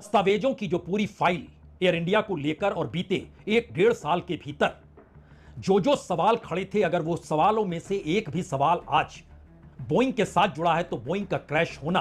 दस्तावेजों की जो पूरी फाइल एयर इंडिया को लेकर और बीते 1-1.5 साल के भीतर जो सवाल खड़े थे, अगर वो सवालों में से एक भी सवाल आज बोइंग के साथ जुड़ा है तो बोइंग का क्रैश होना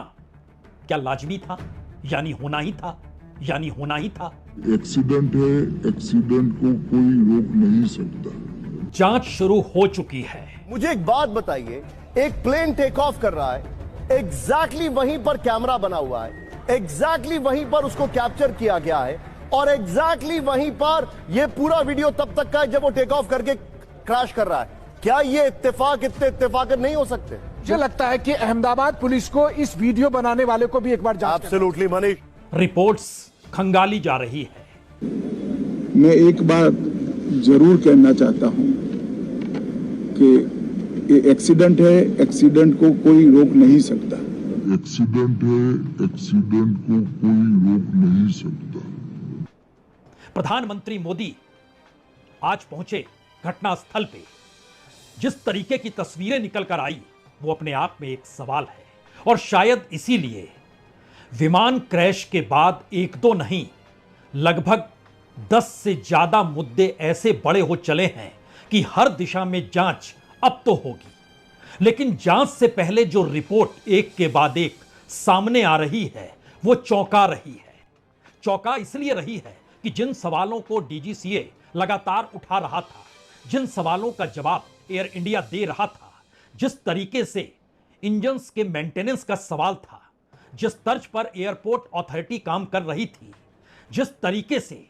क्या लाजमी था, यानी होना ही था, यानी होना ही था। एक्सीडेंट है, एक्सीडेंट को कोई रोक नहीं सकता। जांच शुरू हो चुकी है। मुझे एक बात बताइए, एक प्लेन टेक ऑफ कर रहा है, एग्जैक्टली वहीं पर कैमरा बना हुआ है, एग्जैक्टली वहीं पर उसको कैप्चर किया गया है और एग्जैक्टली वहीं पर यह पूरा वीडियो तब तक का है जब वो टेक ऑफ करके क्रैश कर रहा है। क्या ये इत्तेफाक इतने इत्तेफाक नहीं हो सकते? मुझे लगता है कि अहमदाबाद पुलिस को इस वीडियो बनाने वाले को भी एक बार जांच एब्सोल्युटली मनीष। रिपोर्ट्स खंगाली जा रही है। मैं एक बात जरूर कहना चाहता हूं कि ये एक्सीडेंट है, एक्सीडेंट को कोई रोक नहीं सकता। एक्सीडेंट है, एक्सीडेंट को कोई रोक नहीं सकता। प्रधानमंत्री मोदी आज पहुंचे घटनास्थल पे। जिस तरीके की तस्वीरें निकल कर आई वो अपने आप में एक सवाल है और शायद इसीलिए विमान क्रैश के बाद एक दो नहीं, लगभग 10 से ज्यादा मुद्दे ऐसे बड़े हो चले हैं कि हर दिशा में जांच अब तो होगी। लेकिन जांच से पहले जो रिपोर्ट एक के बाद एक सामने आ रही है वो चौंका रही है। चौंका इसलिए रही है कि जिन सवालों को डीजीसीए लगातार उठा रहा था, जिन सवालों का जवाब एयर इंडिया दे रहा था, जिस तरीके से इंजन्स के मेंटेनेंस का सवाल था, जिस तर्ज पर एयरपोर्ट अथॉरिटी काम कर रही थी, जिस तरीके से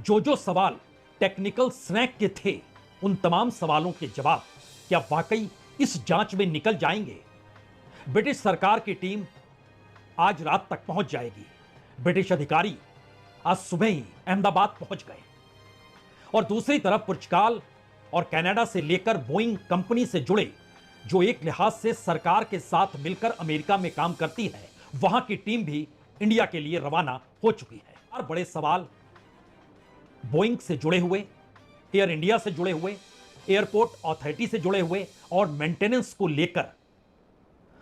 जो सवाल टेक्निकल स्नैक के थे, उन तमाम सवालों के जवाब क्या वाकई इस जांच में निकल जाएंगे? ब्रिटिश सरकार की टीम आज रात तक पहुंच जाएगी। ब्रिटिश अधिकारी आज सुबह ही अहमदाबाद पहुंच गए और दूसरी तरफ पुर्तगाल और कनाडा से लेकर बोइंग कंपनी से जुड़े जो एक लिहाज से सरकार के साथ मिलकर अमेरिका में काम करती है, वहां की टीम भी इंडिया के लिए रवाना हो चुकी है। और बड़े सवाल बोइंग से जुड़े हुए, एयर इंडिया से जुड़े हुए, एयरपोर्ट अथॉरिटी से जुड़े हुए और मेंटेनेंस को लेकर।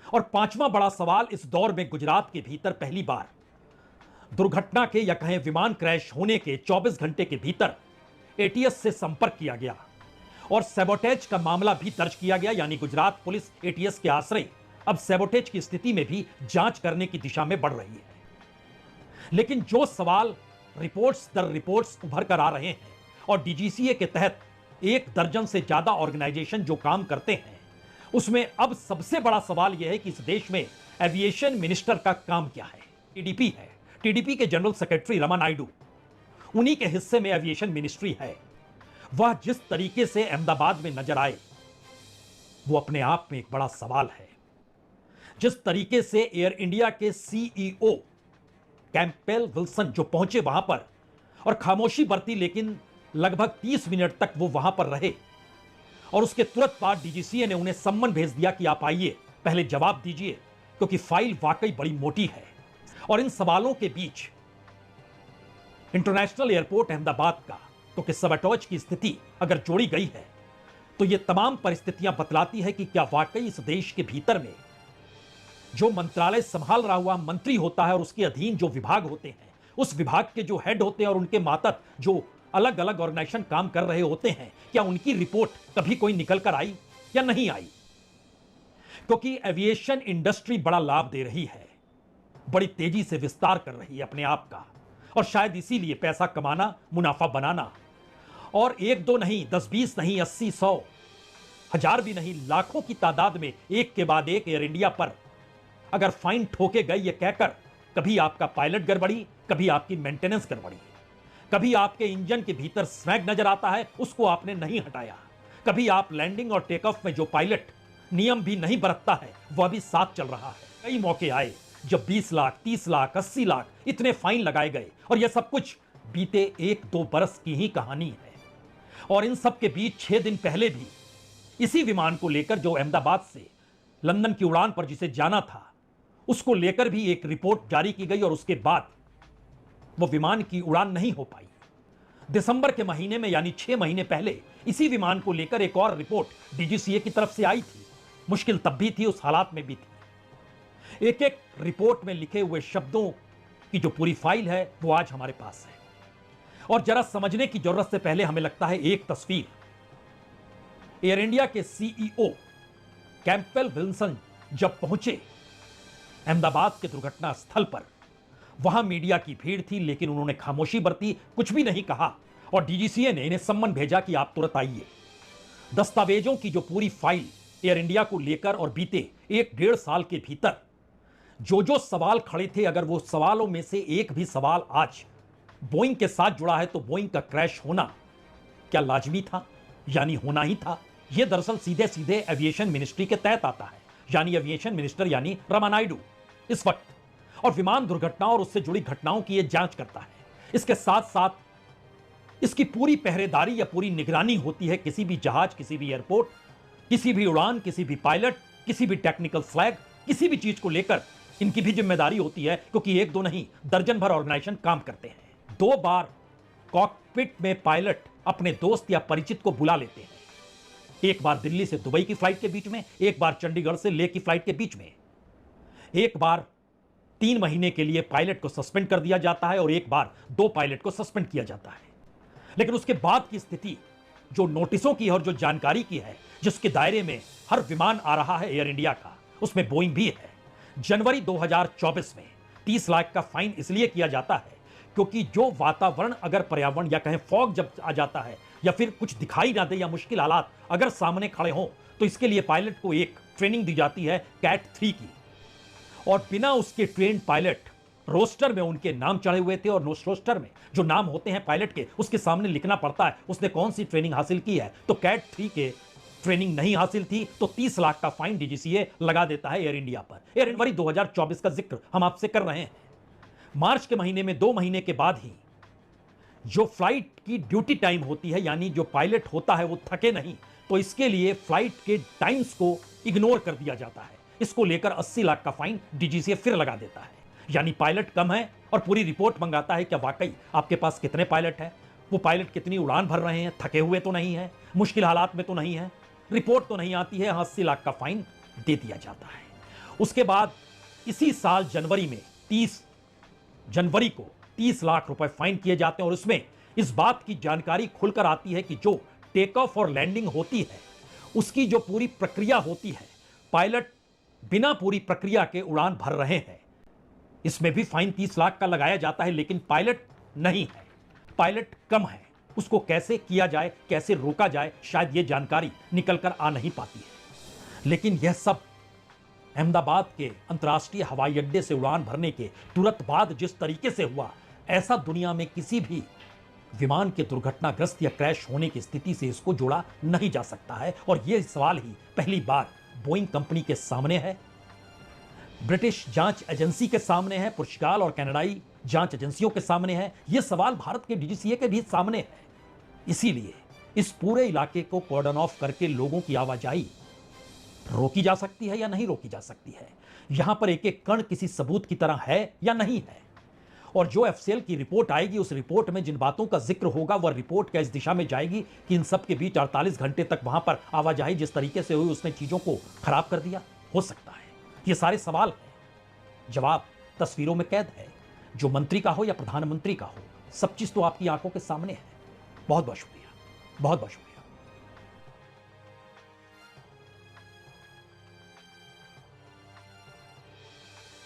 और पांचवां बड़ा सवाल इस दौर में गुजरात के भीतर पहली बार दुर्घटना के या कहें विमान क्रैश होने के 24 घंटे के भीतर एटीएस से संपर्क किया गया और सैबोटेज का मामला भी दर्ज किया गया, यानी गुजरात पुलिस एटीएस के आश्रय अब सैबोटेज की स्थिति में भी जांच करने की दिशा में बढ़ रही है। लेकिन जो सवाल रिपोर्ट्स दर रिपोर्ट्स उभर कर आ रहे हैं और डीजीसीए के तहत 1 दर्जन से ज्यादा ऑर्गेनाइजेशन जो काम करते हैं, उसमें अब सबसे बड़ा सवाल यह है कि इस देश में एविएशन मिनिस्टर का काम क्या है। टीडीपी है, टीडीपी के जनरल सेक्रेटरी रमा नायडू, उन्हीं के हिस्से में एविएशन मिनिस्ट्री है। वह जिस तरीके से अहमदाबाद में नजर आए वो अपने आप में एक बड़ा सवाल है। जिस तरीके से एयर इंडिया के सीईओ कैंपबेल विल्सन जो पहुंचे वहां पर और खामोशी बरती, लेकिन लगभग 30 मिनट तक वो वहां पर रहे और उसके तुरंत बाद डीजीसीए ने उन्हें सम्मन भेज दिया कि आप आइए, पहले जवाब दीजिए, क्योंकि फाइल वाकई बड़ी मोटी है। और इन सवालों के बीच इंटरनेशनल एयरपोर्ट अहमदाबाद का, क्योंकि सबटॉज की स्थिति अगर जोड़ी गई है तो ये तमाम परिस्थितियां बतलाती है कि क्या वाकई इस देश के भीतर में जो मंत्रालय संभाल रहा हुआ मंत्री होता है और उसके अधीन जो विभाग होते हैं, उस विभाग के जो हेड होते हैं और उनके मातहत जो अलग अलग ऑर्गेनाइजेशन काम कर रहे होते हैं, क्या उनकी रिपोर्ट कभी कोई निकल कर आई या नहीं आई? क्योंकि एविएशन इंडस्ट्री बड़ा लाभ दे रही है, बड़ी तेजी से विस्तार कर रही है अपने आप का, और शायद इसीलिए पैसा कमाना, मुनाफा बनाना और 1-2 नहीं, 10-20 नहीं, 80-100 हजार भी नहीं, लाखों की तादाद में एक के बाद एक एयर इंडिया पर अगर फाइन ठोके गए ये कहकर कभी आपका पायलट गड़बड़ी, कभी आपकी मेंटेनेंस गड़बड़ी, कभी आपके इंजन के भीतर स्मैग नजर आता है, उसको आपने नहीं हटाया, कभी आप लैंडिंग और टेक ऑफ में जो पायलट नियम भी नहीं बरतता है वह भी साथ चल रहा है। कई मौके आए जब 20 लाख, 30 लाख, 80 लाख इतने फाइन लगाए गए और यह सब कुछ बीते 1-2 बरस की ही कहानी है। और इन सब के बीच 6 दिन पहले भी इसी विमान को लेकर जो अहमदाबाद से लंदन की उड़ान पर जिसे जाना था, उसको लेकर भी एक रिपोर्ट जारी की गई और उसके बाद वो विमान की उड़ान नहीं हो पाई। दिसंबर के महीने में, यानी 6 महीने पहले, इसी विमान को लेकर एक और रिपोर्ट डीजीसीए की तरफ से आई थी। मुश्किल तब भी थी, उस हालात में भी थी। एक एक रिपोर्ट में लिखे हुए शब्दों की जो पूरी फाइल है वो आज हमारे पास है। और जरा समझने की जरूरत से पहले हमें लगता है एक तस्वीर एयर इंडिया के सीईओ कैंपबेल विल्सन जब पहुंचे अहमदाबाद के दुर्घटना स्थल पर, वहां मीडिया की भीड़ थी, लेकिन उन्होंने खामोशी बरती, कुछ भी नहीं कहा। और डीजीसीए ने इन्हें सम्मन भेजा कि आप तुरंत आइए। दस्तावेजों की जो पूरी फाइल एयर इंडिया को लेकर और बीते 1-1.5 साल के भीतर जो सवाल खड़े थे, अगर वो सवालों में से एक भी सवाल आज बोइंग के साथ जुड़ा है तो बोइंग का क्रैश होना क्या लाजमी था, यानी होना ही था। यह दरअसल सीधे सीधे एविएशन मिनिस्ट्री के तहत आता है, यानी एविएशन मिनिस्टर यानी रामानायडू इस वक्त और विमान दुर्घटनाओं और उससे जुड़ी घटनाओं की यह जांच करता है। इसके साथ साथ इसकी पूरी पहरेदारी या पूरी निगरानी होती है किसी भी जहाज, किसी भी एयरपोर्ट, किसी भी उड़ान, किसी भी पायलट, किसी भी टेक्निकल फ्लैग, किसी भी चीज को लेकर इनकी भी जिम्मेदारी होती है, क्योंकि एक दो नहीं दर्जन भर ऑर्गेनाइजेशन काम करते हैं। 2 बार कॉकपिट में पायलट अपने दोस्त या परिचित को बुला लेते हैं, एक बार दिल्ली से दुबई की फ्लाइट के बीच में, एक बार चंडीगढ़ से लेह की फ्लाइट के बीच में, एक बार 3 महीने के लिए पायलट को सस्पेंड कर दिया जाता है और एक बार 2 पायलट को सस्पेंड किया जाता है। लेकिन उसके बाद की स्थिति जो नोटिसों की है और जो जानकारी की है, जिसके दायरे में हर विमान आ रहा है एयर इंडिया का, उसमें बोइंग भी है। जनवरी 2024 में 30 लाख का फाइन इसलिए किया जाता है क्योंकि जो वातावरण, अगर पर्यावरण या कहें फॉग जब आ जाता है या फिर कुछ दिखाई ना दे या मुश्किल हालात अगर सामने खड़े हों, तो इसके लिए पायलट को एक ट्रेनिंग दी जाती है कैट 3 की। और बिना उसके ट्रेंड पायलट रोस्टर में उनके नाम चढ़े हुए थे और रोस्टर में जो नाम होते हैं पायलट के, उसके सामने लिखना पड़ता है उसने कौन सी ट्रेनिंग हासिल की है। तो कैट 3 के ट्रेनिंग नहीं हासिल थी तो 30 लाख का फाइन डीजीसीए लगा देता है एयर इंडिया पर। जनवरी 2024 का जिक्र हम आपसे कर रहे हैं। मार्च के महीने में 2 महीने के बाद ही जो फ्लाइट की ड्यूटी टाइम होती है, यानी जो पायलट होता है वो थके नहीं, तो इसके लिए फ्लाइट के टाइम्स को इग्नोर कर दिया जाता है। इसको लेकर 80 लाख का फाइन डीजीसीए फिर लगा देता है। यानी पायलट कम है और पूरी रिपोर्ट मंगाता है क्या वाकई आपके पास कितने पायलट हैं, वो पायलट कितनी उड़ान भर रहे हैं, थके हुए तो नहीं है, मुश्किल हालात में तो नहीं है, रिपोर्ट तो नहीं आती है। 80 लाख का फाइन दे दिया जाता है। उसके बाद इसी साल जनवरी में 30 जनवरी को 30 लाख रुपए फाइन किए जाते हैं और उसमें इस बात की जानकारी खुलकर आती है कि जो टेक ऑफ और लैंडिंग होती है उसकी जो पूरी प्रक्रिया होती है, पायलट बिना पूरी प्रक्रिया के उड़ान भर रहे हैं, इसमें भी फाइन 30 लाख का लगाया जाता है। लेकिन पायलट नहीं है, पायलट कम है, उसको कैसे किया जाए, कैसे रोका जाए, शायद यह जानकारी निकलकर आ नहीं पाती है। लेकिन यह सब अहमदाबाद के अंतर्राष्ट्रीय हवाई अड्डे से उड़ान भरने के तुरंत बाद जिस तरीके से हुआ, ऐसा दुनिया में किसी भी विमान के दुर्घटनाग्रस्त या क्रैश होने की स्थिति से इसको जोड़ा नहीं जा सकता है। और यह सवाल ही पहली बार बोइंग कंपनी के सामने है, ब्रिटिश जांच एजेंसी के सामने है, पुर्तगाल और कनाडाई जांच एजेंसियों के सामने है, यह सवाल भारत के डीजीसीए के भी सामने है। इसीलिए इस पूरे इलाके को कॉर्डन ऑफ करके लोगों की आवाजाही रोकी जा सकती है या नहीं रोकी जा सकती है, यहां पर एक एक कण किसी सबूत की तरह है या नहीं है। और जो एफसीएल की रिपोर्ट आएगी, उस रिपोर्ट में जिन बातों का जिक्र होगा, वह रिपोर्ट क्या इस दिशा में जाएगी कि इन सब के बीच 48 घंटे तक वहां पर आवाजाही जिस तरीके से हुई उसने चीजों को खराब कर दिया, हो सकता है। ये सारे सवाल हैं, जवाब तस्वीरों में कैद है, जो मंत्री का हो या प्रधानमंत्री का हो, सब चीज तो आपकी आंखों के सामने है। बहुत बहुत शुक्रिया, बहुत बहुत शुक्रिया।